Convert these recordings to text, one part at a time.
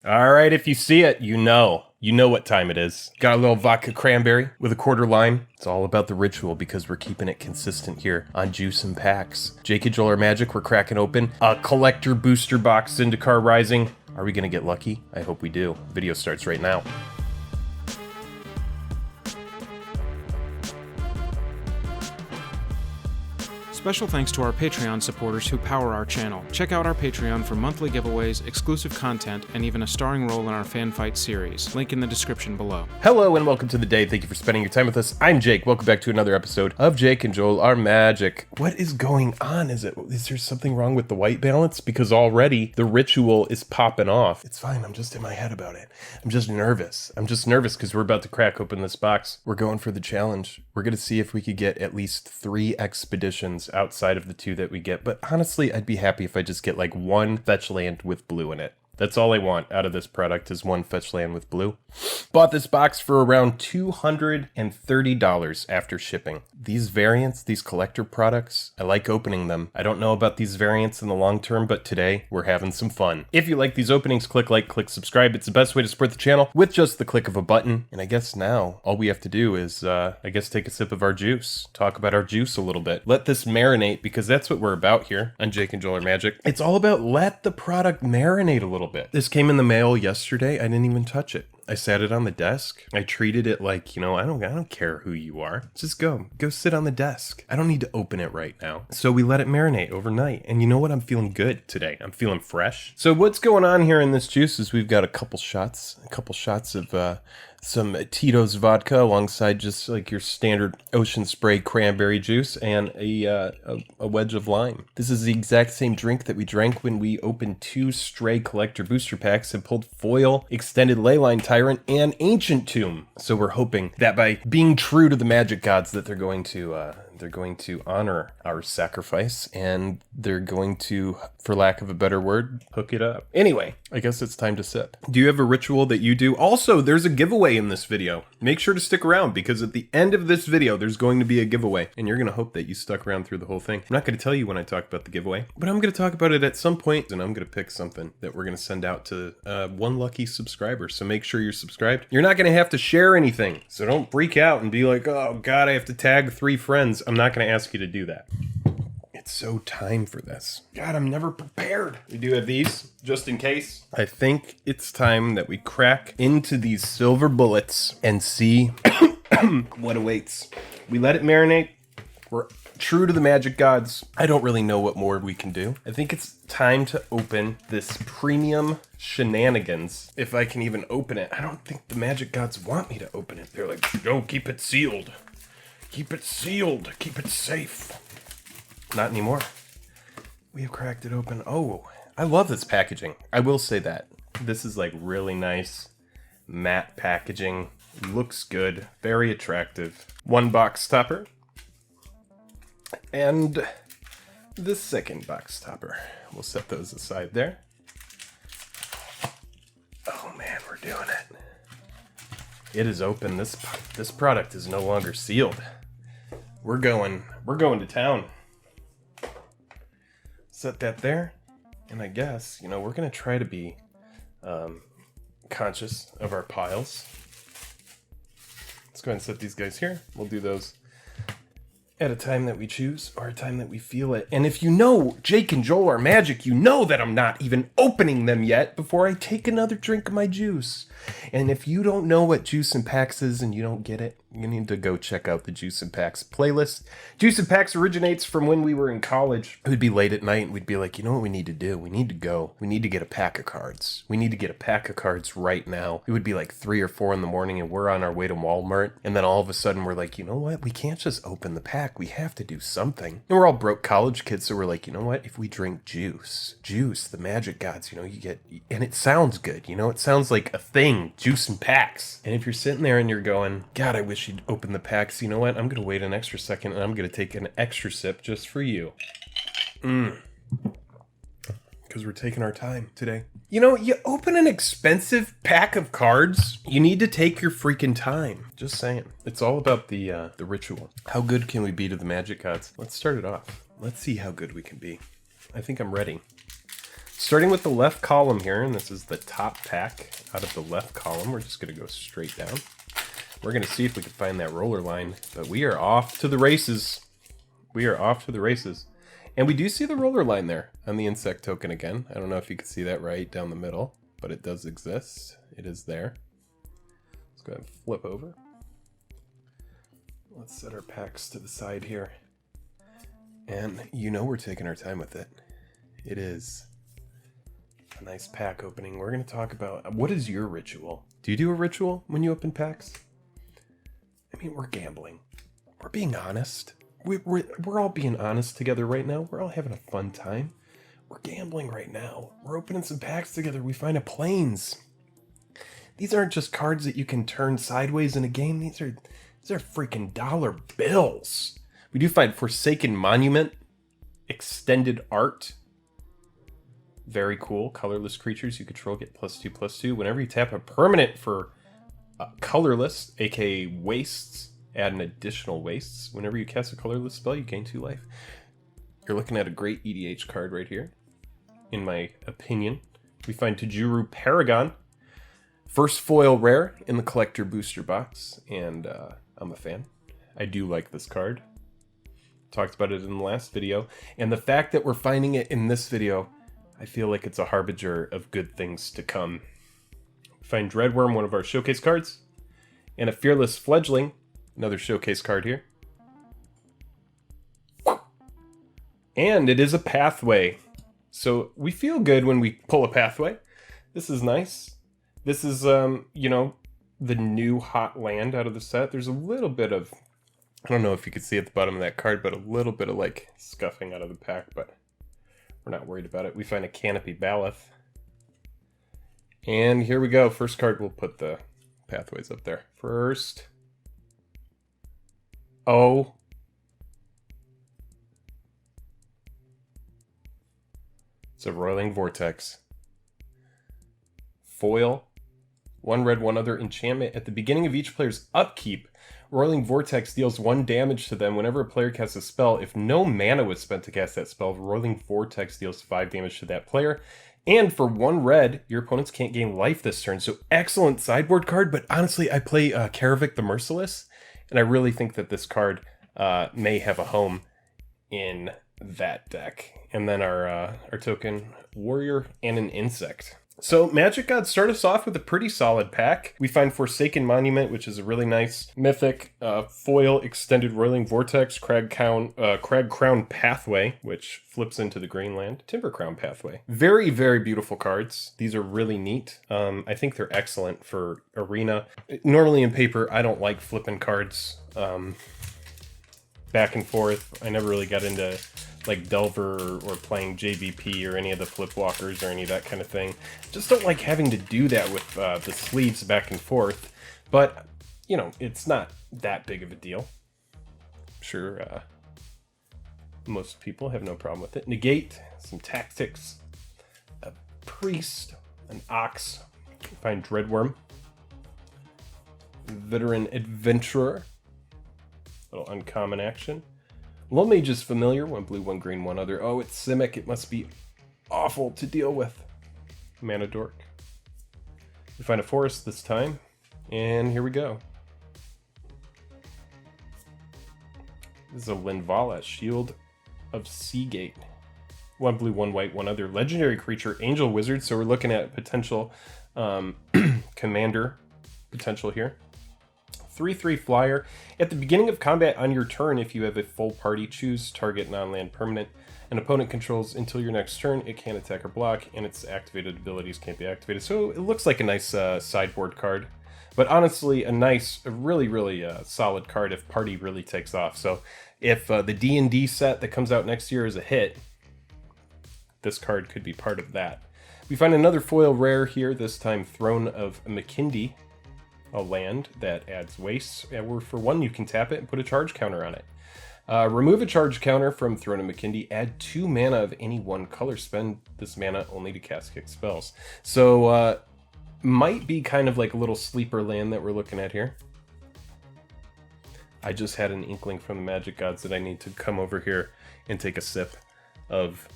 All right, if you see it, you know what time it is. Got a little vodka cranberry with a quarter lime. It's all about the ritual because we're keeping it consistent here on Juice and Packs. Jake and Joel are magic. We're cracking open a collector booster box, Zendikar Rising. Are we gonna get lucky? I hope we do. Video starts right now. Special thanks to our Patreon supporters who power our channel. Check out our Patreon for monthly giveaways, exclusive content, and even a starring role in our fan fight series. Link in the description below. Hello and welcome to the day. Thank you for spending your time with us. I'm Jake. Welcome back to another episode of Jake and Joel Are Magic. What is going on? Is there something wrong with the white balance? Because already the ritual is popping off. It's fine. I'm just in my head about it. I'm just nervous. Because we're about to crack open this box. We're going for the challenge. We're going to see if we could get at least 3 expeditions outside of the 2 that we get. But honestly, I'd be happy if I just get like 1 fetch land with blue in it. That's all I want out of this product is 1 fetch land with blue. Bought this box for around $230 after shipping. These variants, these collector products, I like opening them. I don't know about these variants in the long term, but today we're having some fun. If you like these openings, click like, click subscribe. It's the best way to support the channel with just the click of a button. And I guess now all we have to do is, take a sip of our juice. Talk about our juice a little bit. Let this marinate because that's what we're about here on Jake and Joel Are Magic. It's all about let the product marinate a little bit. This came in the mail yesterday. I didn't even touch it. I sat it on the desk. I treated it like, I don't care who you are. Just go sit on the desk. I don't need to open it right now. So we let it marinate overnight. And you know what? I'm feeling good today. I'm feeling fresh. So what's going on here in this juice is we've got a couple shots of some Tito's vodka alongside just like your standard ocean spray cranberry juice and a wedge of lime. This is the exact same drink that we drank when we opened 2 stray collector booster packs and pulled foil, extended leyline tyrant, and ancient tomb. So we're hoping that by being true to the magic gods that they're going to honor our sacrifice and they're going to, for lack of a better word, hook it up. Anyway, I guess it's time to sip. Do you have a ritual that you do? Also, there's a giveaway in this video. Make sure to stick around because at the end of this video, there's going to be a giveaway and you're going to hope that you stuck around through the whole thing. I'm not going to tell you when I talk about the giveaway, but I'm going to talk about it at some point and I'm going to pick something that we're going to send out to 1 lucky subscriber. So make sure you're subscribed. You're not going to have to share anything. So don't freak out and be like, oh God, I have to tag 3 friends. I'm not going to ask you to do that. It's so time for this. God, I'm never prepared. We do have these, just in case. I think it's time that we crack into these silver bullets and see what awaits. We let it marinate. We're true to the magic gods. I don't really know what more we can do. I think it's time to open this premium shenanigans. If I can even open it. I don't think the magic gods want me to open it. They're like, no, keep it sealed. Keep it sealed. Keep it safe. Not anymore. We have cracked it open. Oh, I love this packaging. I will say that. This is like really nice matte packaging. Looks good. Very attractive. 1 box topper. And the second box topper. We'll set those aside there. Oh man, we're doing it. It is open. This product is no longer sealed. We're going to town. Set that there. And I guess, we're going to try to be conscious of our piles. Let's go ahead and set these guys here. We'll do those at a time that we choose or a time that we feel it. And if you know Jake and Joel Are Magic, you know that I'm not even opening them yet before I take another drink of my juice. And if you don't know what Juice and Packs is and you don't get it, you need to go check out the Juice and Packs playlist. Juice and Packs originates from when we were in college. It would be late at night and we'd be like, you know what we need to do? We need to go. We need to get a pack of cards. We need to get a pack of cards right now. It would be like 3 or 4 in the morning and we're on our way to Walmart. And then all of a sudden we're like, you know what? We can't just open the pack. We have to do something. And we're all broke college kids. So we're like, you know what? If we drink juice, the magic gods, you get, and it sounds good. It sounds like a thing, Juice and Packs. And if you're sitting there and you're going, God, I wish you'd open the packs. You know what? I'm going to wait an extra second and I'm going to take an extra sip just for you. Because we're taking our time today. You open an expensive pack of cards, you need to take your freaking time. Just saying. It's all about the ritual. How good can we be to the magic gods? Let's start it off. Let's see how good we can be. I think I'm ready. Starting with the left column here, and this is the top pack out of the left column. We're just going to go straight down. We're going to see if we can find that roller line, but we are off to the races. We are off to the races. And we do see the roller line there on the insect token again. I don't know if you can see that right down the middle, but it does exist. It is there. Let's go ahead and flip over. Let's set our packs to the side here. And you know we're taking our time with it. It is a nice pack opening. We're going to talk about, what is your ritual? Do you do a ritual when you open packs? I mean, we're gambling. We're being honest. We're all being honest together right now. We're all having a fun time. We're gambling right now. We're opening some packs together. We find a planes. These aren't just cards that you can turn sideways in a game. These are freaking dollar bills. We do find Forsaken Monument, extended art. Very cool. Colorless creatures you control get +2/+2. Whenever you tap a permanent for colorless, aka wastes, add an additional wastes. Whenever you cast a colorless spell, you gain 2 life. You're looking at a great EDH card right here, in my opinion. We find Tajuru Paragon, first foil rare in the collector booster box, and I'm a fan. I do like this card. Talked about it in the last video, and the fact that we're finding it in this video, I feel like it's a harbinger of good things to come. We find Dreadworm, one of our showcase cards, and a Fearless Fledgling, another showcase card here. And it is a pathway. So we feel good when we pull a pathway. This is nice. This is, you know, the new hot land out of the set. There's a little bit of, I don't know if you can see at the bottom of that card, but a little bit of like scuffing out of the pack, but we're not worried about it. We find a Canopy Baloth. And here we go. First card, we'll put the pathways up there. First. Oh. It's a Roiling Vortex. Foil. 1 red, 1 other enchantment. At the beginning of each player's upkeep, Roiling Vortex deals 1 damage to them whenever a player casts a spell. If no mana was spent to cast that spell, Roiling Vortex deals 5 damage to that player. And for 1 red, your opponents can't gain life this turn. So excellent sideboard card, but honestly, I play Karavik the Merciless, and I really think that this card may have a home in that deck. And then our token, Warrior and an Insect. So Magic Gods start us off with a pretty solid pack. We find Forsaken Monument, which is a really nice mythic foil extended Roiling Vortex, Crag Crown Pathway, which flips into the Greenland, Timber Crown Pathway. Very, very beautiful cards. These are really neat. I think they're excellent for Arena. Normally in paper, I don't like flipping cards back and forth. I never really got into like Delver or playing JVP or any of the flip walkers or any of that kind of thing. Just don't like having to do that with the sleeves back and forth. But, you know, it's not that big of a deal. I'm sure most people have no problem with it. Negate, some tactics, a priest, an ox, find Dreadworm, veteran adventurer, little uncommon action. Low Mage is familiar, 1 blue, 1 green, 1 other. Oh, it's Simic. It must be awful to deal with. Mana Dork. We find a forest this time, and here we go. This is a Linvala, Shield of Seagate. 1 blue, 1 white, 1 other. Legendary creature, Angel Wizard. So we're looking at potential commander potential here. 3/3 flyer. At the beginning of combat on your turn, if you have a full party, choose target non-land permanent an opponent controls until your next turn. It can't attack or block, and its activated abilities can't be activated. So it looks like a nice sideboard card. But honestly, a really solid card if party really takes off. So if the D&D set that comes out next year is a hit, this card could be part of that. We find another foil rare here, this time Throne of Makindi. A land that adds wastes, and for 1 you can tap it and put a charge counter on it. Remove a charge counter from Throne of Makindi, add 2 mana of any 1 color, spend this mana only to cast kick spells. So might be kind of like a little sleeper land that we're looking at here. I just had an inkling from the Magic Gods that I need to come over here and take a sip of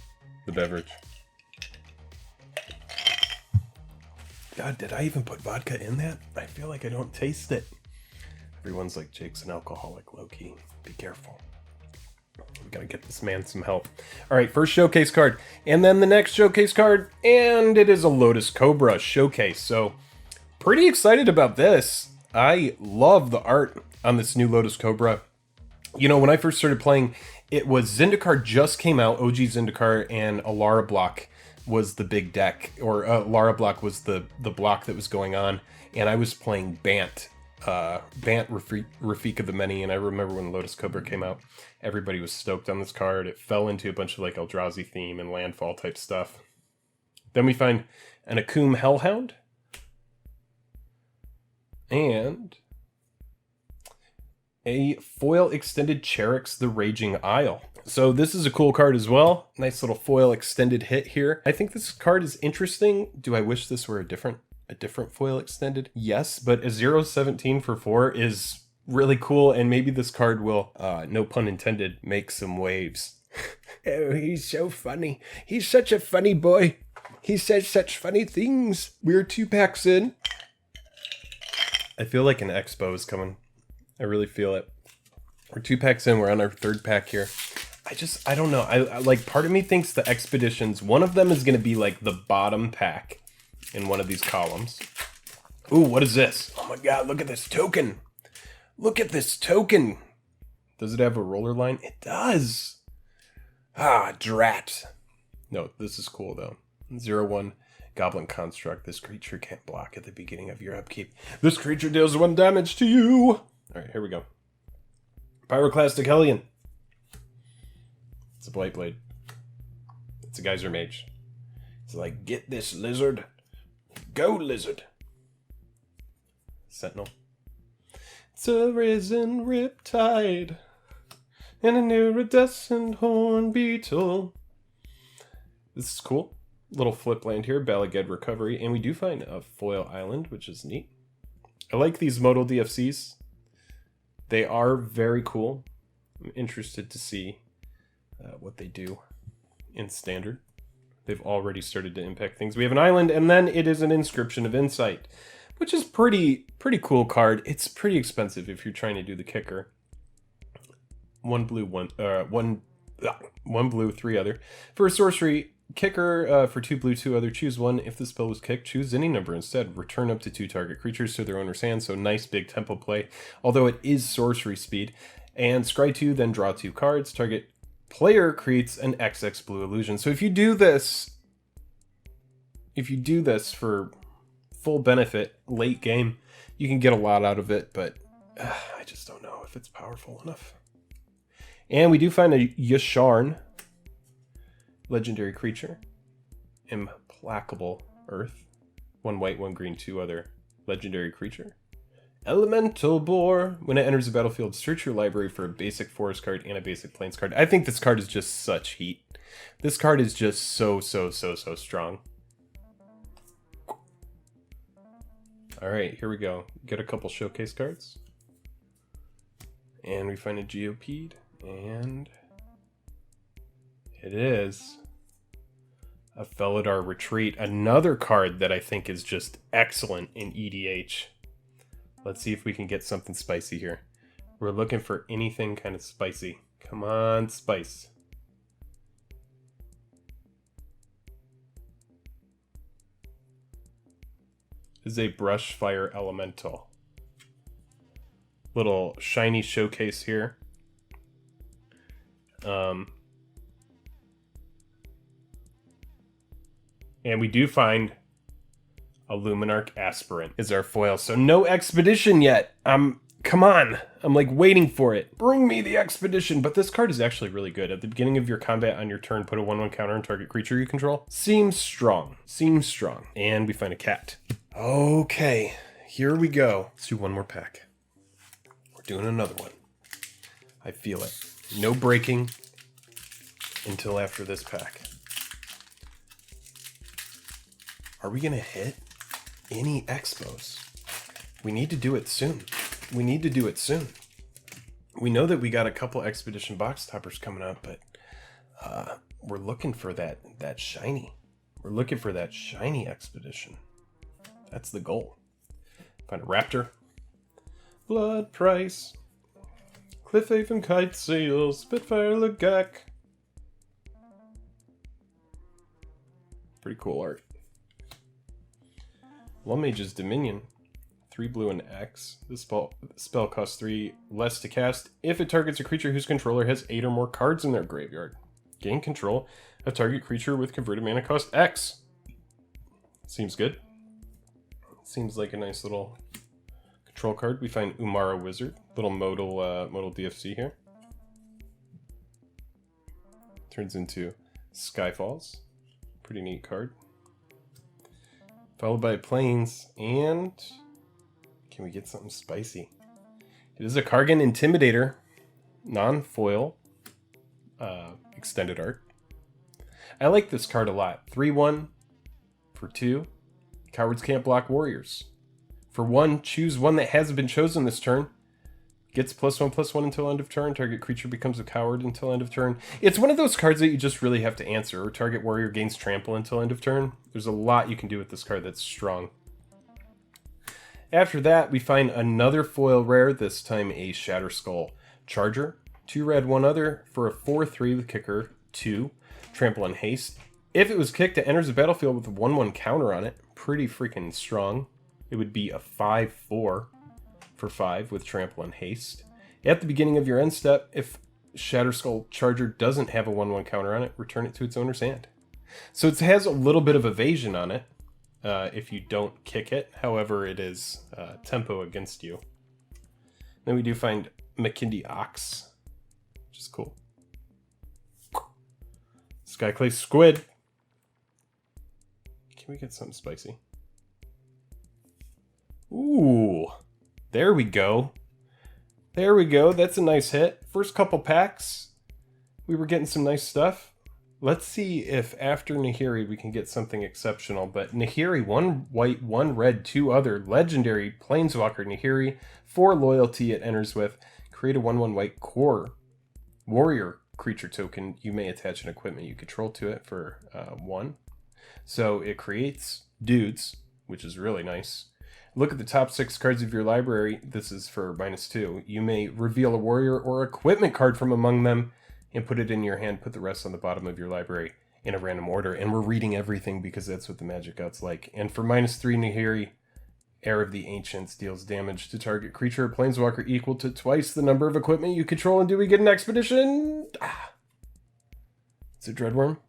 the beverage. God, did I even put vodka in that? I feel like I don't taste it. Everyone's like, Jake's an alcoholic, low-key. Be careful. We gotta get this man some help. All right, first showcase card. And then the next showcase card. And it is a Lotus Cobra showcase. So, pretty excited about this. I love the art on this new Lotus Cobra. You know, when I first started playing, it was Zendikar just came out. OG Zendikar and Alara block was the big deck. Or Alara block was the block that was going on. And I was playing Bant. Rafika the Many, and I remember when Lotus Cobra came out, everybody was stoked on this card. It fell into a bunch of like Eldrazi theme and landfall type stuff. Then we find an Akum Hellhound and a foil extended Cherix the Raging Isle. So this is a cool card as well. Nice little foil extended hit here. I think this card is interesting. Do I wish this were a different foil extended? Yes, but a 0/17 for 4 is really cool, and maybe this card will, no pun intended, make some waves. Oh, he's so funny. He's such a funny boy. He says such funny things. We're 2 packs in. I feel like an expo is coming. I really feel it. We're 2 packs in. We're on our 3rd pack here. I don't know. I like, part of me thinks the expeditions, one of them is going to be like the bottom pack in one of these columns. Ooh, what is this? Oh my god, look at this token. Look at this token. Does it have a roller line? It does. Ah, drat. No, this is cool though. 0/1 Goblin Construct. This creature can't block at the beginning of your upkeep. This creature deals 1 damage to you. Alright, here we go. Pyroclastic Hellion. It's a Blight Blade. It's a Geyser Mage. It's like, get this, lizard. Go, lizard. Sentinel. It's a risen riptide and an iridescent horn beetle. This is cool. Little flip land here, Balaged Recovery, and we do find a foil island, which is neat. I like these modal DFCs. They are very cool. I'm interested to see what they do in Standard. They've already started to impact things. We have an island, and then it is an Inscription of Insight, which is pretty cool card. It's pretty expensive if you're trying to do the kicker. 1 blue, 1 blue, 3 other. For a sorcery, kicker for 2 blue, 2 other, choose 1. If the spell was kicked, choose any number instead. Return up to 2 target creatures to their owner's hand, so nice big tempo play, although it is sorcery speed. And scry 2, then draw 2 cards. Target player creates an XX blue illusion. So if you do this for full benefit late game, you can get a lot out of it, but I just don't know if it's powerful enough. And we do find a Yasharn, legendary creature, Implacable Earth, 1 white, 1 green, 2 other, legendary creature. Elemental Boar. When it enters the battlefield, search your library for a basic forest card and a basic plains card. I think this card is just such heat. This card is just so strong. Alright, here we go. Get a couple showcase cards. And we find a Geopede. And it is a Felidar Retreat. Another card that I think is just excellent in EDH. Let's see if we can get something spicy here. We're looking for anything kind of spicy. Come on, spice. This is a Brushfire Elemental. Little shiny showcase here. And we do find a Luminarch Aspirant is our foil. So no expedition yet. Come on. I'm like waiting for it. Bring me the expedition. But this card is actually really good. At the beginning of your combat on your turn, put a 1/1 counter on target creature you control. Seems strong. Seems strong. And we find a cat. Okay. Here we go. Let's do one more pack. We're doing another one. I feel it. No breaking until after this pack. Are we going to hit any expos? We need to do it soon. We need to do it soon. We know that we got a couple expedition box toppers coming up, but we're looking for that shiny. We're looking for that shiny expedition. That's the goal. Find a raptor. Blood Price. Cliffhaven Kite Sail. Spitfire Legak. Pretty cool art. Lawmage's Dominion. 3 blue and X. This spell costs 3 less to cast if it targets a creature whose controller has 8 or more cards in their graveyard. Gain control of target creature with converted mana cost X. Seems good. Seems like a nice little control card. We find Umara Wizard, little modal DFC here. Turns into Skyfalls. Pretty neat card. Followed by Plains, and can we get something spicy? It is a Kargan Intimidator, non-foil, extended art. I like this card a lot. 3/1 for 2. Cowards can't block warriors. For 1, choose one that hasn't been chosen this turn. Gets +1/+1 until end of turn. Target creature becomes a coward until end of turn. It's one of those cards that you just really have to answer. Or target warrior gains trample until end of turn. There's a lot you can do with this card that's strong. After that, we find another foil rare, this time a Shatterskull Charger. 2 red, 1 other for a 4/3 with kicker 2. Trample and haste. If it was kicked, it enters the battlefield with a 1/1 counter on it. Pretty freaking strong. It would be a 5/4 for 5 with trample and haste. At the beginning of your end step, if Shatterskull Charger doesn't have a 1/1 counter on it, return it to its owner's hand. So it has a little bit of evasion on it if you don't kick it. However, it is tempo against you. Then we do find McKindy Ox, which is cool. Skyclave Squid. Can we get something spicy? Ooh, there we go. There we go. That's a nice hit. First couple packs, we were getting some nice stuff. Let's see if after Nahiri we can get something exceptional. But Nahiri, 1 white, 1 red, 2 other. Legendary Planeswalker Nahiri. 4 loyalty it enters with. Create a 1/1 white core warrior creature token. You may attach an equipment you control to it for 1. So it creates dudes, which is really nice. Look at the top 6 cards of your library. This is for -2. You may reveal a warrior or equipment card from among them and put it in your hand. Put the rest on the bottom of your library in a random order. And we're reading everything because that's what the Magic Out's like. And for -3, Nahiri, Heir of the Ancients, deals damage to target creature or planeswalker equal to twice the number of equipment you control. And do we get an expedition? It's a Dreadworm.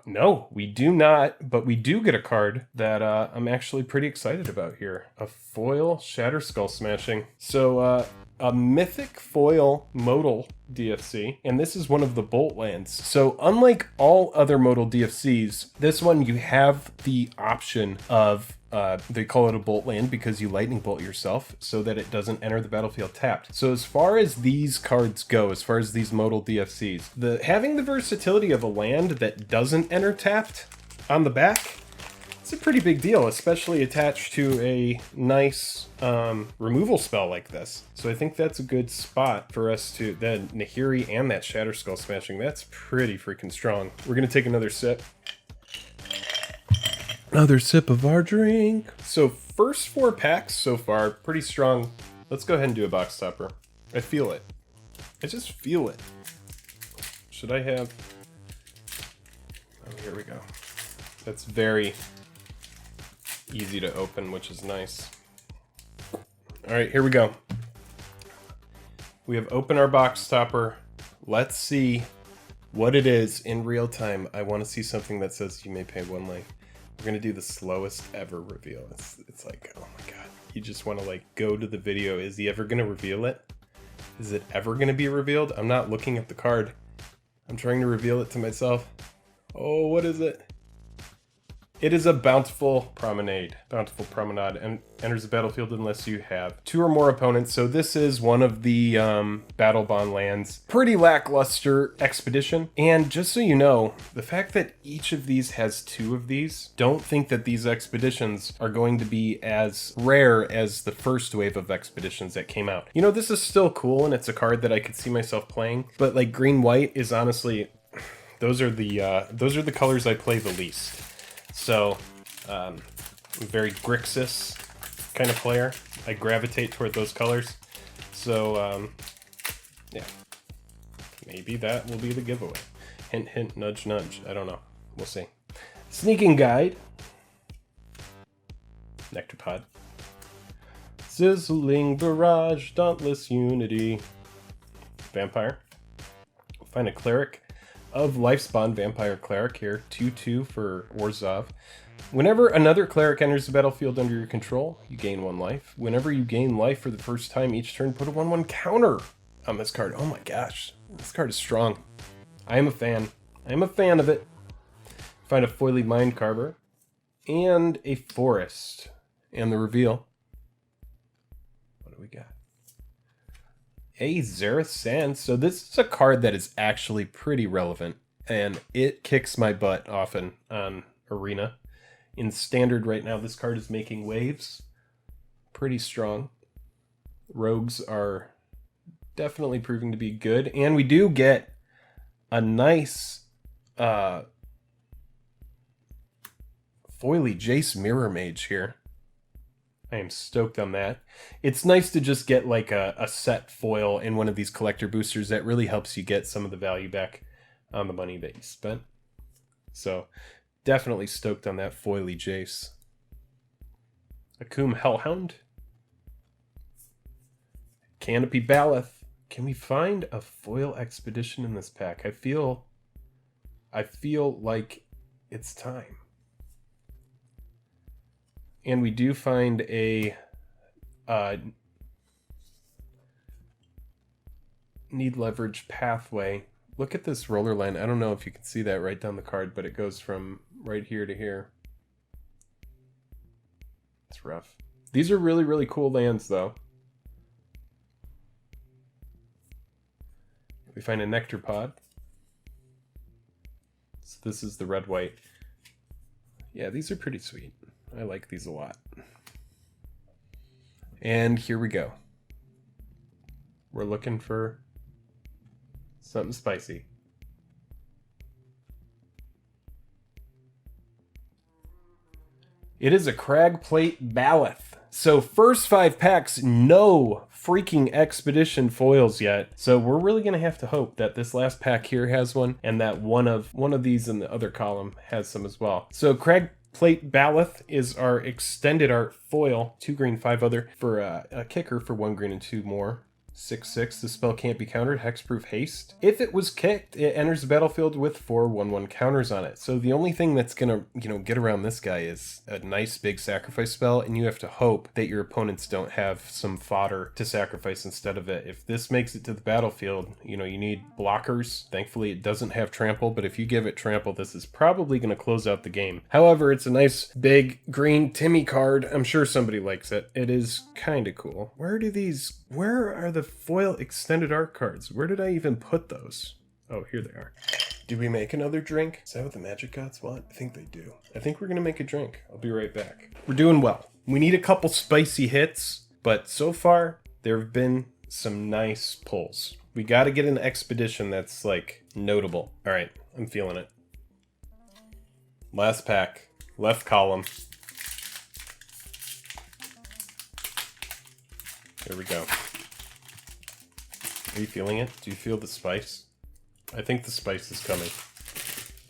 No, we do not, but we do get a card that I'm actually pretty excited about here. A foil Shatterskull Smashing. So a mythic foil modal DFC, and this is one of the Bolt lands. So unlike all other modal DFCs, this one you have the option of they call it a bolt land because you lightning bolt yourself so that it doesn't enter the battlefield tapped. So as far as these cards go, as far as these modal DFCs, having the versatility of a land that doesn't enter tapped on the back, it's a pretty big deal, especially attached to a nice removal spell like this. So I think that's a good spot for us to then Nahiri and that Shatterskull Smashing. That's pretty freaking strong. We're gonna take another sip. Another sip of our drink. So first 4 packs so far, pretty strong. Let's go ahead and do a box topper. I feel it. I just feel it. Should I have... Oh, here we go. That's very easy to open, which is nice. All right, here we go. We have opened our box topper. Let's see what it is in real time. I want to see something that says you may pay 1 life. We're gonna do the slowest ever reveal. It's like, oh my god. You just want to like go to the video. Is he ever gonna reveal it? Is it ever gonna be revealed? I'm not looking at the card. I'm trying to reveal it to myself. Oh, what is it? It is a bountiful promenade. Bountiful promenade, and enters the battlefield unless you have 2 or more opponents. So this is one of the battle bond lands. Pretty lackluster expedition. And just so you know, the fact that each of these has 2 of these, don't think that these expeditions are going to be as rare as the first wave of expeditions that came out. You know, this is still cool, and it's a card that I could see myself playing. But like green-white is honestly, those are the colors I play the least. So, I'm a very Grixis kind of player. I gravitate toward those colors. So, yeah. Maybe that will be the giveaway. Hint, hint, nudge, nudge. I don't know. We'll see. Sneaking Guide. Nectarpod. Sizzling Barrage. Dauntless Unity. Vampire. Find a Cleric of Lifespawn, Vampire Cleric here, 2/2 for Warzov. Whenever another cleric enters the battlefield under your control, you gain 1 life. Whenever you gain life for the first time each turn, put a 1/1 counter on this card. Oh my gosh, this card is strong. I am a fan. I am a fan of it. Find a Foily Mindcarver and a Forest. And the reveal. What do we got? A Xerath Sand. So this is a card that is actually pretty relevant, and it kicks my butt often on Arena. In Standard right now, this card is making waves. Pretty strong. Rogues are definitely proving to be good, and we do get a nice Foily Jace Mirror Mage here. I am stoked on that. It's nice to just get like a set foil in one of these collector boosters that really helps you get some of the value back on the money that you spent. So definitely stoked on that Foily Jace. Akum Hellhound. Canopy Baloth. Can we find a foil expedition in this pack? I feel like it's time. And we do find a need leverage pathway. Look at this roller line. I don't know if you can see that right down the card, but it goes from right here to here. It's rough. These are really, really cool lands, though. We find a Nectarpod. So this is the red-white. Yeah, these are pretty sweet. I like these a lot. And here we go. We're looking for something spicy. It is a Cragplate Baloth. So first 5 packs, no freaking expedition foils yet. So we're really going to have to hope that this last pack here has one, and that one of these in the other column has some as well. So Cragplate Baloth is our extended art foil, 2 green, 5 other, for a kicker for 1 green and 2 more. 6/6. The spell can't be countered. Hexproof haste. If it was kicked, it enters the battlefield with 4 1/1 counters on it. So the only thing that's gonna, get around this guy is a nice big sacrifice spell, and you have to hope that your opponents don't have some fodder to sacrifice instead of it. If this makes it to the battlefield, you need blockers. Thankfully, it doesn't have trample, but if you give it trample, this is probably gonna close out the game. However, it's a nice big green Timmy card. I'm sure somebody likes it. It is kind of cool. Where are the foil extended art cards? Where did I even put those? Oh, here they are. Do we make another drink? Is that what the Magic Gods want? I think they do. I think we're gonna make a drink. I'll be right back. We're doing well. We need a couple spicy hits, but so far there have been some nice pulls. We gotta get an expedition that's like notable. All right, I'm feeling it. Last pack, left column. Here we go. Are you feeling it? Do you feel the spice? I think the spice is coming.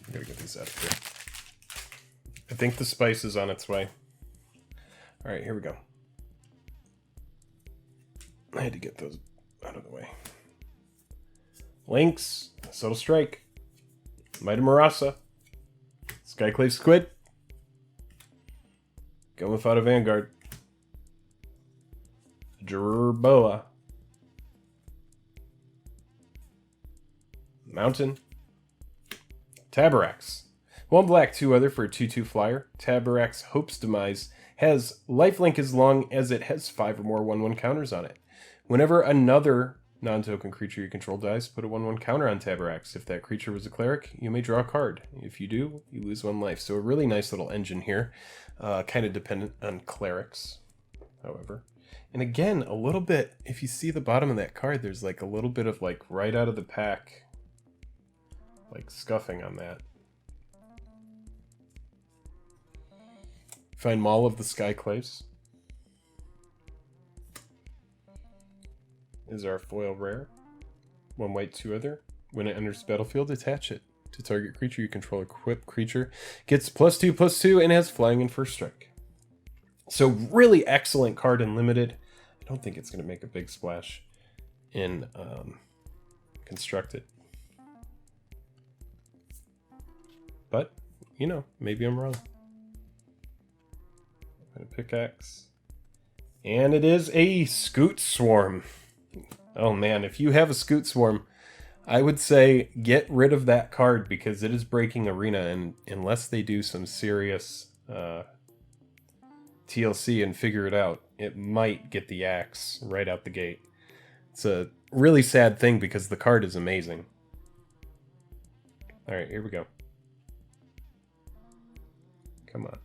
I'm gonna get these out of here. I think the spice is on its way. Alright, here we go. I had to get those out of the way. Lynx, Subtle Strike, Might of Marasa, Skyclave Squid, Going Without a Vanguard, Jerboa, Mountain, Tabarax. 1 black, 2 other for a 2/2 flyer. Tabarak's Hope's Demise has lifelink as long as it has 5 or more 1/1 counters on it. Whenever another non-token creature you control dies, put a 1/1 counter on Tabarak's. If that creature was a cleric, you may draw a card. If you do, you lose 1 life. So a really nice little engine here. Kind of dependent on clerics, however. And again, a little bit, if you see the bottom of that card, there's like a little bit of like right out of the pack, like scuffing on that. Find Maul of the Skyclaves. Is our foil rare. 1 white, 2 other. When it enters the battlefield, attach it to target creature you control. Equip creature gets +2/+2 and has flying and first strike. So really excellent card in limited. I don't think it's going to make a big splash in constructed. But, you know, maybe I'm wrong. A pickaxe. And it is a Scoot Swarm. Oh man, if you have a Scoot Swarm, I would say get rid of that card because it is breaking Arena, and unless they do some serious TLC and figure it out, it might get the axe right out the gate. It's a really sad thing because the card is amazing. Alright, here we go. Come on.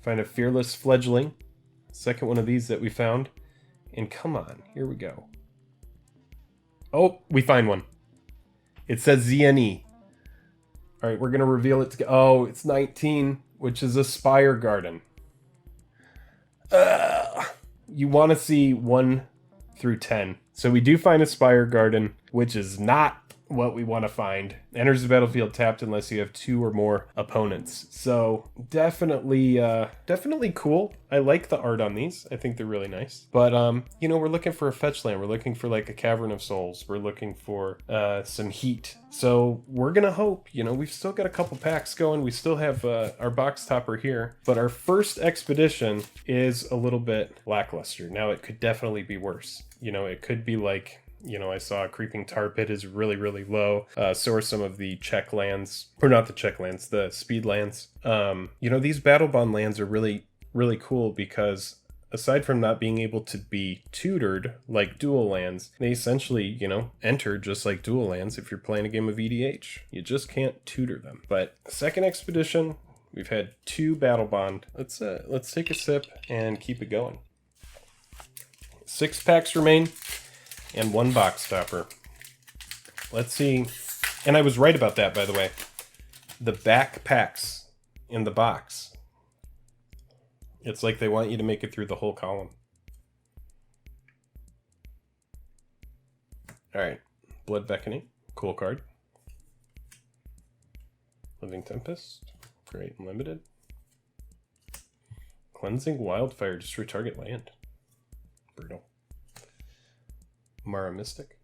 Find a Fearless Fledgling. Second one of these that we found. And come on, here we go. Oh, we find one. It says ZNE. Alright, we're going to reveal it. Oh, it's 19, which is a Spire Garden. You want to see 1 through 10. So we do find a Spire Garden, which is not what we want to find. Enters the battlefield tapped unless you have 2 or more opponents. So definitely cool. I like the art on these. I think they're really nice. But you know, we're looking for a fetch land. We're looking for like a Cavern of Souls. We're looking for some heat. So we're gonna hope. You know, we've still got a couple packs going. We still have our box topper here. But our first expedition is a little bit lackluster. Now it could definitely be worse. You know, it could be like, you know, I saw a Creeping Tar Pit is really, really low. So are some of the check lands. Or not the check lands, the speed lands. You know, these Battle Bond lands are really, really cool because aside from not being able to be tutored like dual lands, they essentially, you know, enter just like dual lands if you're playing a game of EDH. You just can't tutor them. But second expedition, we've had 2 Battle Bond. Let's take a sip and keep it going. 6 packs remain. And 1 box topper. Let's see. And I was right about that, by the way. The back packs in the box. It's like they want you to make it through the whole column. Alright. Blood Beckoning. Cool card. Living Tempest. Great and limited. Cleansing Wildfire. Destroy target land. Brutal. Mara Mystic.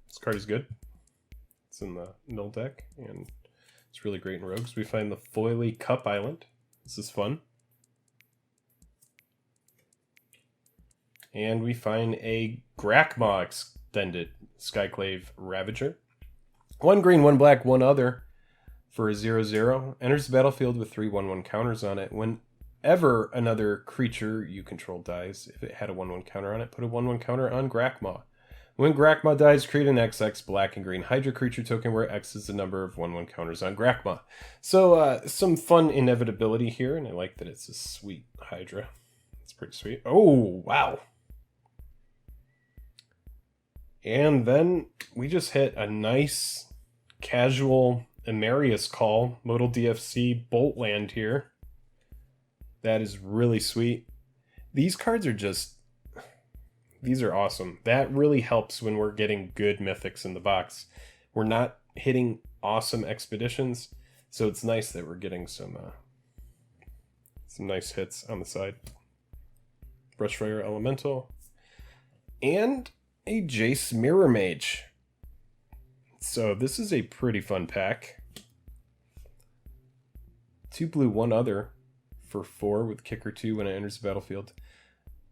This card is good. It's in the mill deck, and it's really great in Rogues. We find the Foily Cup Island. This is fun. And we find a Grakmaw extended Skyclave Ravager. 1 green, 1 black, 1 other for a 0/0. Enters the battlefield with 3 1/1 counters on it. Whenever another creature you control dies, if it had a 1/1 counter on it, put a 1/1 counter on Grakmaw. When Grakmaw dies, create an XX black and green Hydra creature token where X is the number of 1/1 counters on Grakmaw. So some fun inevitability here, and I like that it's a sweet Hydra. It's pretty sweet. Oh, wow. And then we just hit a nice casual Emerius Call, Modal DFC Bolt land here. That is really sweet. These cards are just... These are awesome. That really helps when we're getting good mythics in the box. We're not hitting awesome expeditions, so it's nice that we're getting some nice hits on the side. Brushfire Elemental. And a Jace Mirror Mage. So this is a pretty fun pack. 2 blue, 1 other for 4 with kicker 2 when it enters the battlefield.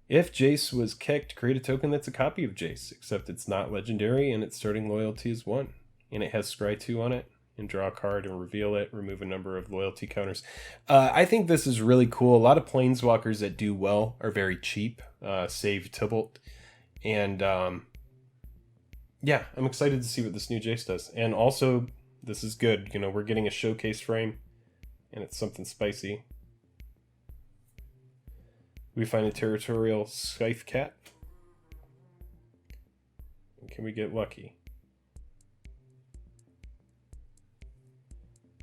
If Jace was kicked, create a token that's a copy of Jace, except it's not legendary and its starting loyalty is 1. and it has Scry 2 on it. And draw a card and reveal it, remove a number of loyalty counters. I think this is really cool. A lot of planeswalkers that do well are very cheap. Save Tybalt. And yeah, I'm excited to see what this new Jace does. And also, this is good. You know, we're getting a showcase frame, and it's something spicy. We find a territorial Scythe Cat. Can we get lucky?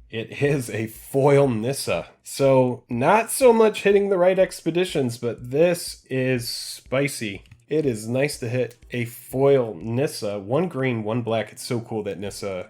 It is a foil Nissa. So not so much hitting the right expeditions, but this is spicy. It is nice to hit a foil Nissa. 1 green, 1 black. It's so cool that Nissa,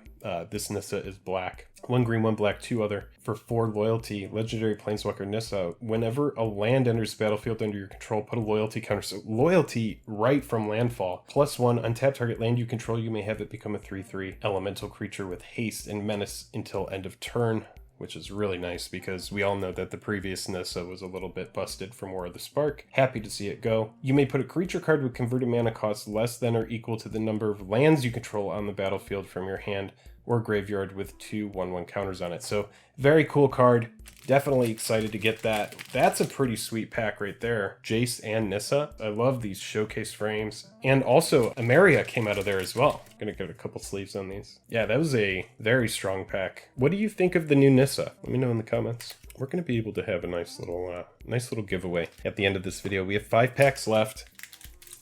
this Nissa is black. 1 green, 1 black, 2 other. For 4 loyalty, legendary planeswalker Nissa. Whenever a land enters the battlefield under your control, put a loyalty counter. So loyalty right from landfall. +1, untap target land you control. You may have it become a 3/3 elemental creature with haste and menace until end of turn, which is really nice because we all know that the previous Nissa was a little bit busted from War of the Spark. Happy to see it go. You may put a creature card with converted mana cost less than or equal to the number of lands you control on the battlefield from your hand or graveyard with 2 1/1 counters on it. So very cool card. Definitely excited to get that. That's a pretty sweet pack right there. Jace and Nissa. I love these showcase frames. And also Emeria came out of there as well. I'm gonna get a couple sleeves on these. Yeah, that was a very strong pack. What do you think of the new Nissa? Let me know in the comments. We're gonna be able to have a nice little giveaway at the end of this video. We have 5 packs left.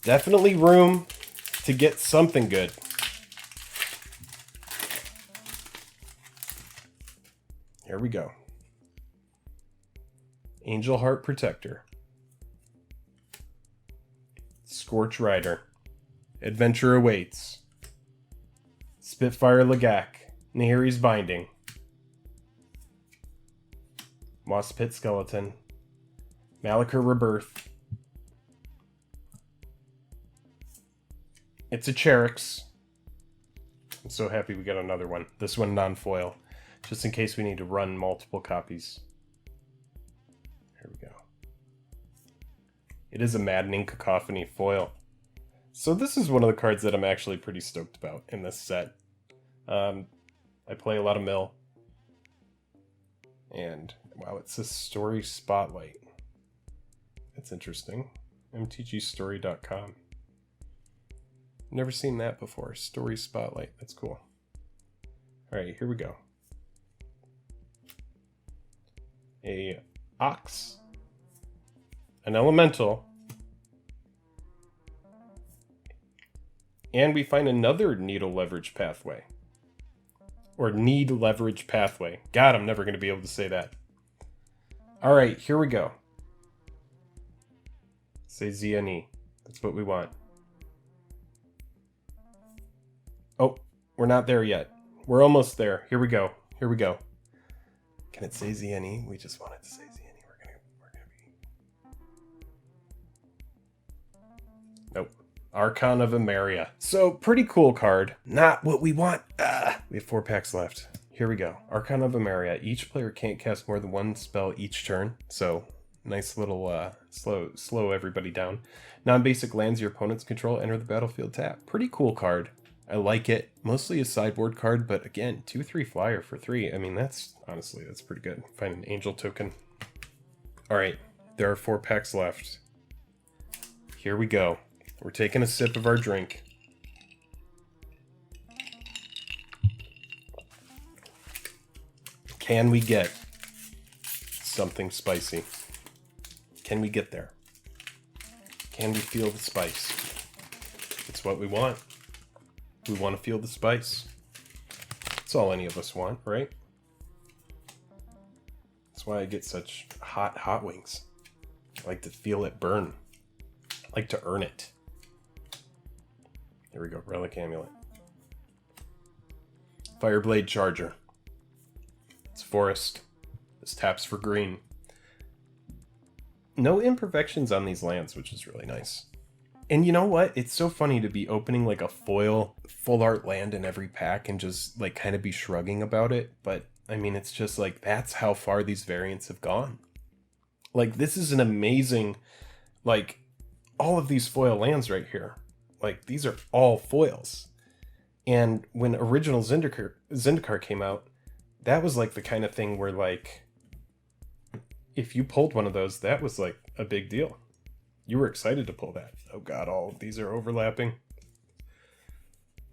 Definitely room to get something good. Here we go. Angel Heart Protector. Scorch Rider. Adventure Awaits. Spitfire Lagak. Nahiri's Binding. Moss Pit Skeleton. Malachor Rebirth. It's a Cherix. I'm so happy we got another one. This one non-foil. Just in case we need to run multiple copies. Here we go. It is a Maddening Cacophony foil. So this is one of the cards that I'm actually pretty stoked about in this set. I play a lot of Mill. And, wow, it says Story Spotlight. That's interesting. MTGstory.com. Never seen that before. Story Spotlight. That's cool. Alright, here we go. A Ox. An Elemental. And we find another Needle Leverage Pathway. Or Need Leverage Pathway. God, I'm never going to be able to say that. Alright, here we go. Say ZNE. That's what we want. Oh, we're not there yet. We're almost there. Here we go. Here we go. Can it say ZNE? We just want it to say ZNE. We're gonna be... Nope. Archon of Emeria. So, pretty cool card. Not what we want. We have 4 packs left. Here we go. Archon of Emeria. Each player can't cast more than 1 spell each turn. So, nice little slow everybody down. Non-basic lands your opponents control enter the battlefield tap. Pretty cool card. I like it. Mostly a sideboard card, but again, 2/3 flyer for 3. I mean, that's honestly, that's pretty good. Find an angel token. Alright, there are 4 packs left. Here we go. We're taking a sip of our drink. Can we get something spicy? Can we get there? Can we feel the spice? It's what we want. We want to feel the spice. That's all any of us want, right? That's why I get such hot wings. I like to feel it burn. I like to earn it. Here we go, Relic Amulet. Fireblade Charger. It's forest. This taps for green. No imperfections on these lands, which is really nice. And you know what? It's so funny to be opening like a foil full art land in every pack and just like kind of be shrugging about it. But I mean, it's just like, that's how far these variants have gone. Like, this is an amazing, like, all of these foil lands right here. Like, these are all foils. And when original Zendikar came out, that was like the kind of thing where like, if you pulled one of those, that was like a big deal. You were excited to pull that. Oh god, all of these are overlapping.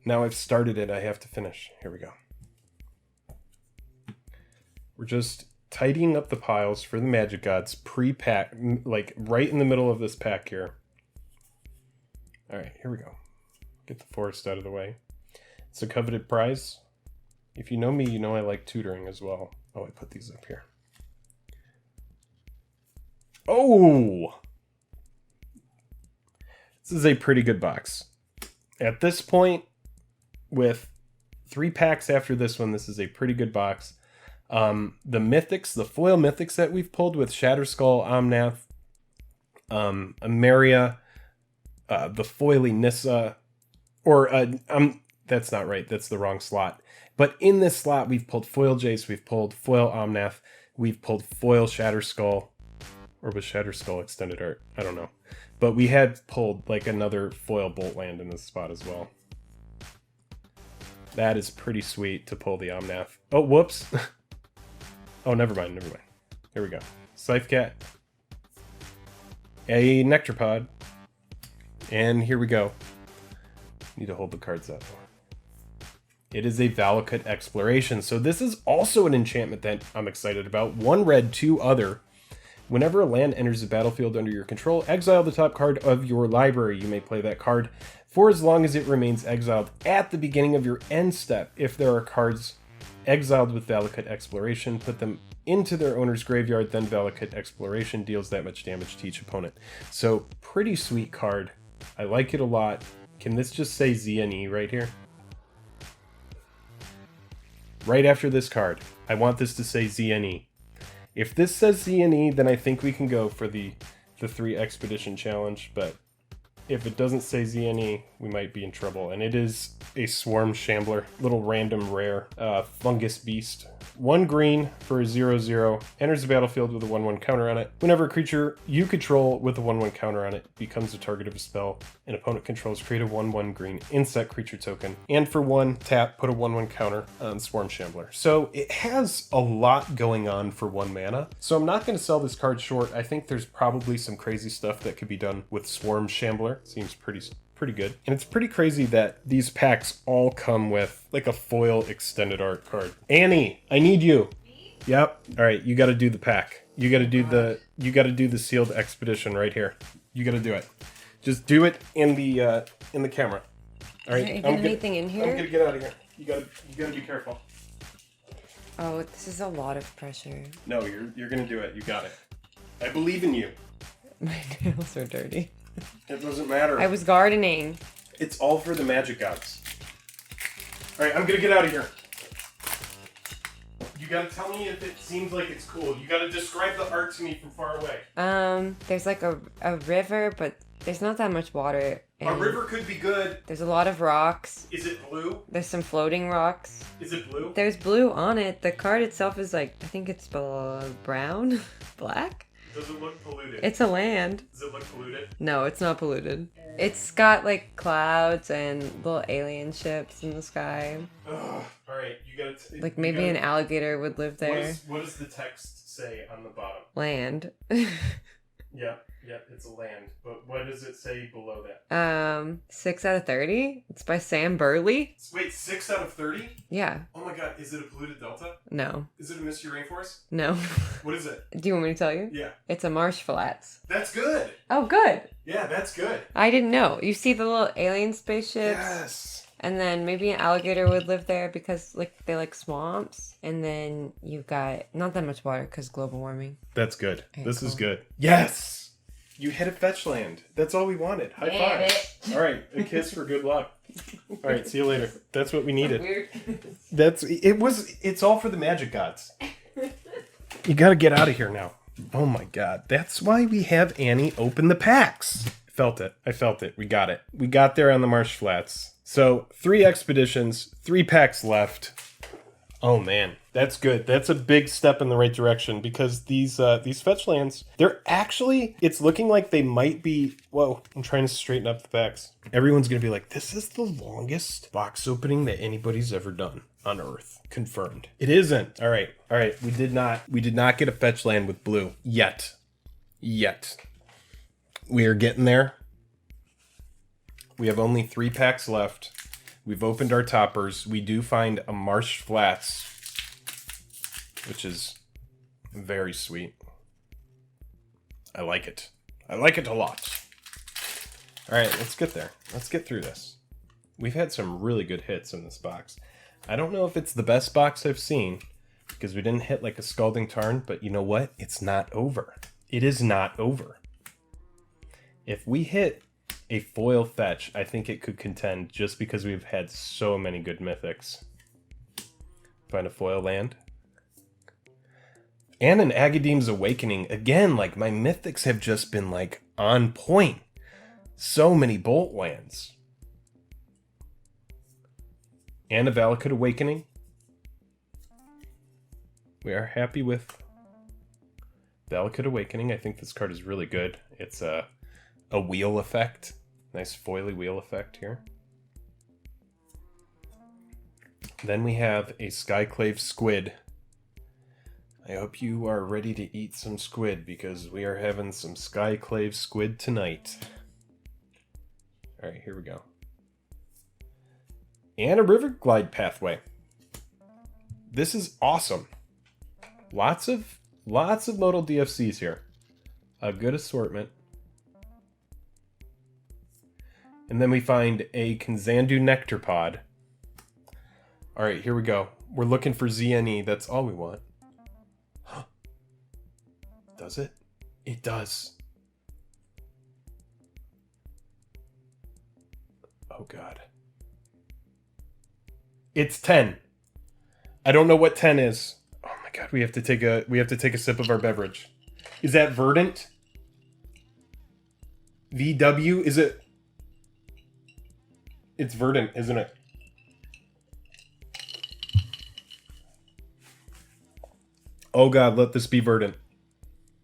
Now I've started it, I have to finish. Here we go. We're just tidying up the piles for the Magic Gods pre-pack, like right in the middle of this pack here. Alright, here we go. Get the forest out of the way. It's a coveted prize. If you know me, you know I like tutoring as well. Oh, I put these up here. Oh! This is a pretty good box. At this point, with 3 packs after this one, this is a pretty good box. The mythics, the foil mythics that we've pulled with Shatterskull, Omnath, Ameria, the foily Nissa, that's not right, that's the wrong slot. But in this slot, we've pulled foil Jace, we've pulled foil Omnath, we've pulled foil Shatterskull, or was Shatterskull extended art? I don't know. But we had pulled like another foil Boltland in this spot as well. That is pretty sweet to pull the Omnath. Oh, whoops. Oh, never mind. Here we go. Scythecat. A Nectarpod. And here we go. Need to hold the cards up. It is a Valakut Exploration. So this is also an enchantment that I'm excited about. 1 red, 2 other. Whenever a land enters the battlefield under your control, exile the top card of your library. You may play that card for as long as it remains exiled at the beginning of your end step. If there are cards exiled with Valakut Exploration, put them into their owner's graveyard, then Valakut Exploration deals that much damage to each opponent. So, pretty sweet card. I like it a lot. Can this just say ZNE right here? Right after this card, I want this to say ZNE. If this says ZNE, then I think we can go for the 3 Expedition Challenge, but if it doesn't say ZNE, we might be in trouble. And it is a Swarm Shambler, little random rare fungus beast. 1 green for a 0/0, enters the battlefield with a 1/1 counter on it. Whenever a creature you control with a 1/1 counter on it becomes the target of a spell an opponent controls, create a 1/1 green insect creature token. And for 1 tap, put a 1/1 counter on Swarm Shambler. So it has a lot going on for 1 mana. So I'm not going to sell this card short. I think there's probably some crazy stuff that could be done with Swarm Shambler. Seems pretty good. And it's pretty crazy that these packs all come with like a foil extended art card. Annie, I need you. Yep. All right, you got to do the pack. You got to do the sealed expedition right here. You got to do it. Just do it in the camera. All right. Is there anything in here? I'm going to get out of here. You got to be careful. Oh, this is a lot of pressure. No, you're going to do it. You got it. I believe in you. My nails are dirty. It doesn't matter. I was gardening. It's all for the Magic Gods. Alright, I'm gonna get out of here. You gotta tell me if it seems like it's cool. You gotta describe the art to me from far away. There's like a river, but there's not that much water. A river could be good. There's a lot of rocks. Is it blue? There's some floating rocks. Is it blue? There's blue on it. The card itself is like, I think it's brown? Black? Does it look polluted? It's a land. Does it look polluted? No, it's not polluted. It's got like clouds and little alien ships in the sky. Ugh. Alright, you gotta... Like maybe an alligator would live there. What does the text say on the bottom? Land. Yeah, it's a land. But what does it say below that? 6 out of 30. It's by Sam Burley. Wait, 6 out of 30? Yeah. Oh my god, is it a polluted delta? No. Is it a Mystery Rainforest? No. What is it? Do you want me to tell you? Yeah. It's a marsh flats. That's good! Oh, good. Yeah, that's good. I didn't know. You see the little alien spaceships? Yes! And then maybe an alligator would live there because like they like swamps. And then you've got not that much water because global warming. That's good. Okay, this cool. is good. Yes! You hit a fetch land. That's all we wanted. High five. All right, a kiss for good luck. All right, see you later. That's what we needed. Weird. It's all for the Magic Gods. You got to get out of here now. Oh my god. That's why we have Annie open the packs. I felt it. We got it. We got there on the Marsh Flats. So 3 expeditions, 3 packs left. Oh man, that's good. That's a big step in the right direction because these fetch lands, they're actually, it's looking like they might be, whoa, I'm trying to straighten up the packs. Everyone's going to be like, this is the longest box opening that anybody's ever done on Earth. Confirmed. It isn't. All right. We did not get a fetch land with blue yet. We are getting there. We have only 3 packs left. We've opened our toppers. We do find a Marsh Flats, which is very sweet. I like it. I like it a lot. All right, let's get there. Let's get through this. We've had some really good hits in this box. I don't know if it's the best box I've seen because we didn't hit like a Scalding Tarn, but you know what? It's not over. It is not over. If we hit a foil fetch, I think it could contend just because we've had so many good mythics. Find a foil land. And an Agadeem's Awakening. Again, like my mythics have just been like on point. So many bolt lands. And a Valakut Awakening. We are happy with Valakut Awakening. I think this card is really good. It's a wheel effect. Nice foily wheel effect here. Then we have a Skyclave Squid. I hope you are ready to eat some squid because we are having some Skyclave Squid tonight. Alright, here we go. And a River Glide Pathway. This is awesome. Lots of modal DFCs here. A good assortment. And then we find a Kanzandu Nectar Pod. Alright, here we go. We're looking for ZNE. That's all we want. Does it? It does. Oh god. It's 10. I don't know what 10 is. Oh my god, we have to take a sip of our beverage. Is that Verdant? VW? Is it? It's Verdant, isn't it? Oh god, let this be Verdant.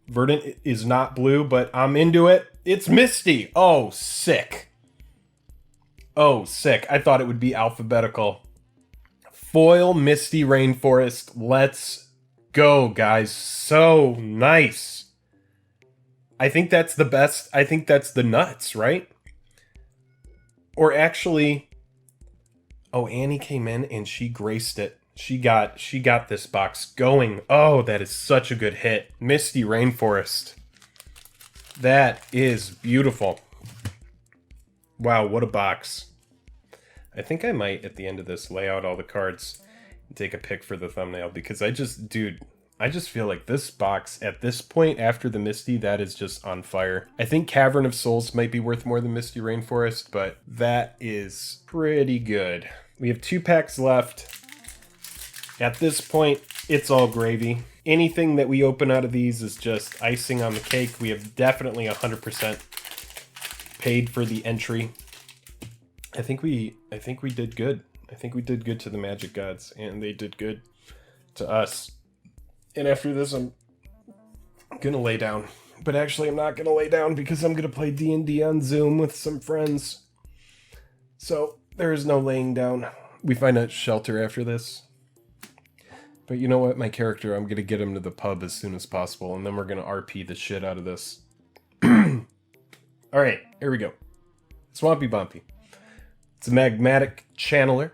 Verdant is not blue, but I'm into it. It's Misty. Oh, sick. Oh, sick. I thought it would be alphabetical. Foil Misty Rainforest. Let's go, guys. So nice. I think that's the best. I think that's the nuts, right? Or actually, oh, Annie came in and she graced it. She got this box going. Oh, that is such a good hit. Misty Rainforest. That is beautiful. Wow, what a box. I think I might, at the end of this, lay out all the cards and take a pic for the thumbnail because I just feel like this box, at this point, after the Misty, that is just on fire. I think Cavern of Souls might be worth more than Misty Rainforest, but that is pretty good. We have 2 packs left. At this point, it's all gravy. Anything that we open out of these is just icing on the cake. We have definitely 100% paid for the entry. I think we did good. I think we did good to the Magic Gods, and they did good to us. And after this, I'm gonna lay down. But actually, I'm not gonna lay down because I'm gonna play D&D on Zoom with some friends. So, there is no laying down. We find a shelter after this. But you know what? My character, I'm gonna get him to the pub as soon as possible, and then we're gonna RP the shit out of this. Alright, here we go. Swampy Bumpy. It's a magmatic channeler.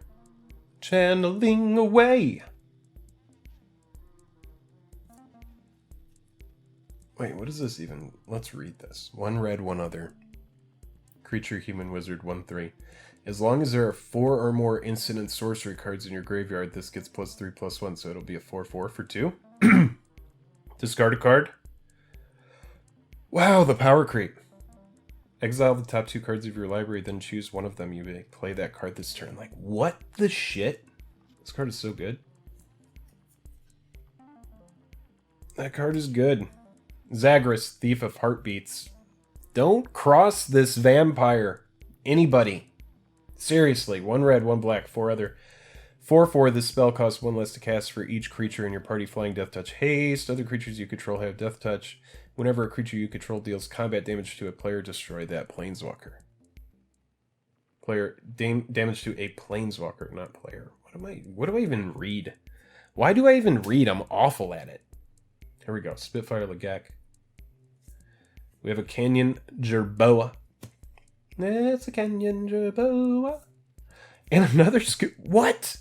Channeling away. Wait, what is this even? Let's read this. 1 red, 1 other. Creature, human, wizard, 1/3. As long as there are 4 or more instant and sorcery cards in your graveyard, this gets +3/+1, so it'll be a 4/4 for 2. Discard a card. Wow, the power creep. Exile the top 2 cards of your library, then choose one of them. You may play that card this turn. Like, what the shit? This card is so good. That card is good. Zagras, Thief of Heartbeats. Don't cross this vampire. Anybody. Seriously. 1 red, 1 black, 4 other. 4/4, this spell costs 1 less to cast for each creature in your party flying Death Touch haste. Other creatures you control have Death Touch. Whenever a creature you control deals combat damage to a player, destroy that planeswalker. Player damage to a planeswalker, not player. What do I even read? Why do I even read? I'm awful at it. Here we go. Spitfire Legak. We have a Canyon Jerboa. It's a Canyon Jerboa. And another scoop. What?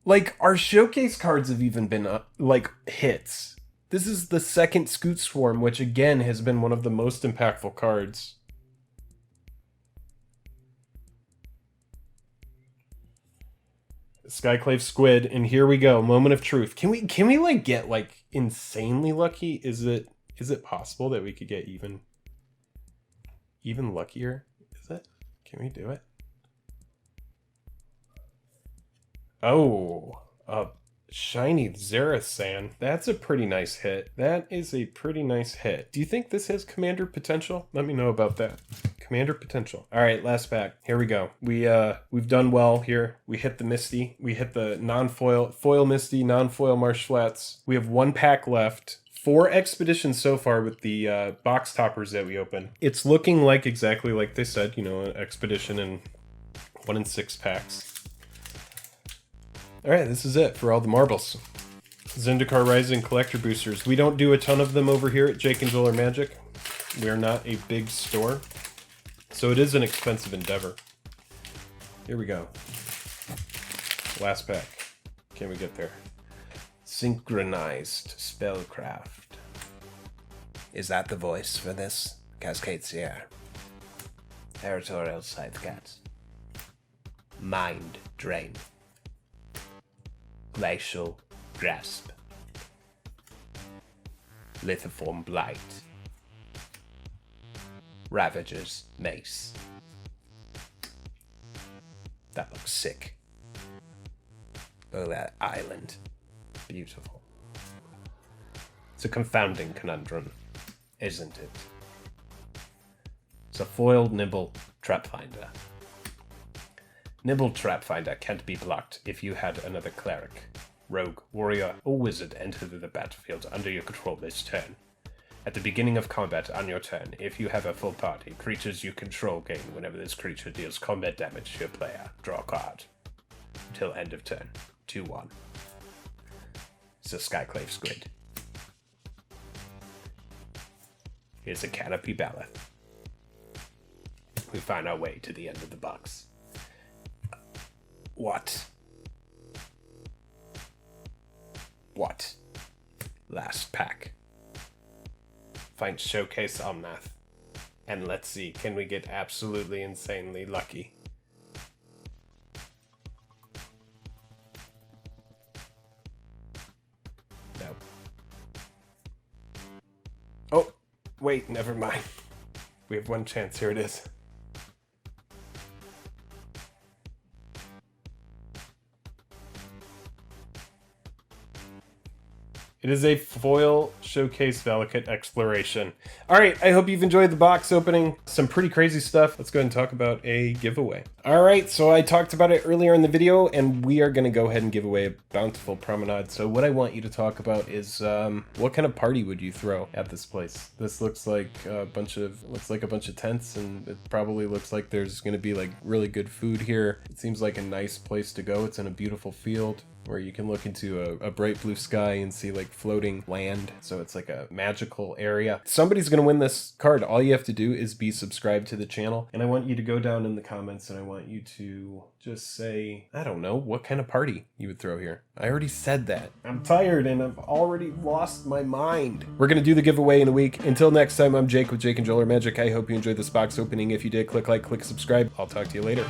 Like, our showcase cards have even been, like, hits. This is the second Scoot Swarm, which, again, has been one of the most impactful cards. Skyclave Squid, and here we go. Moment of truth. Can we like, get, like, insanely lucky? Is it possible that we could get even luckier? Is it? Can we do it? Oh, shiny Zerasan. That's a pretty nice hit. That is a pretty nice hit. Do you think this has commander potential? Let me know about that. Commander potential. All right, last pack. Here we go. We've done well here. We hit the Misty. We hit the non-foil, foil Misty, non-foil Marsh Flats. We have 1 pack left. 4 expeditions so far with the box toppers that we open. It's looking like exactly like they said, you know, an expedition in 1 in 6 packs. All right, this is it for all the marbles. Zendikar Rising Collector Boosters. We don't do a ton of them over here at Jake and Joel or Magic. We are not a big store, so it is an expensive endeavor. Here we go. Last pack. Can we get there? Synchronized Spellcraft. Is that the voice for this? Cascade Sierra. Territorial Scythe Cats. Mind Drain. Glacial Grasp. Lithiform Blight. Ravager's Mace. That looks sick. Oh, that island. Beautiful. It's a confounding conundrum, isn't it? It's a foiled Nibble Trapfinder. Nibble Trapfinder can't be blocked if you had another cleric, rogue, warrior, or wizard enter the battlefield under your control this turn. At the beginning of combat on your turn, if you have a full party, creatures you control gain whenever this creature deals combat damage to your player. Draw a card. Until end of turn. 2/1. It's a Skyclave Squid. Here's a Canopy Ballast. We find our way to the end of the box. What? Last pack. Find Showcase Omnath. And let's see, can we get absolutely insanely lucky? No. Oh, wait, never mind. We have 1 chance, here it is. It is a foil Showcase Valakut Exploration. All right, I hope you've enjoyed the box opening. Some pretty crazy stuff. Let's go ahead and talk about a giveaway. All right, so I talked about it earlier in the video, and we are going to go ahead and give away a Bountiful Promenade. So what I want you to talk about is what kind of party would you throw at this place? This looks like a bunch of tents, and it probably looks like there's going to be like really good food here. It seems like a nice place to go. It's in a beautiful field where you can look into a bright blue sky and see like floating land. So it's like a magical area. Somebody's gonna win this card. All you have to do is be subscribed to the channel. And I want you to go down in the comments and I want you to just say, I don't know, what kind of party you would throw here. I already said that. I'm tired and I've already lost my mind. We're gonna do the giveaway in a week. Until next time, I'm Jake with Jake and Joel or Magic. I hope you enjoyed this box opening. If you did, click like, click subscribe. I'll talk to you later.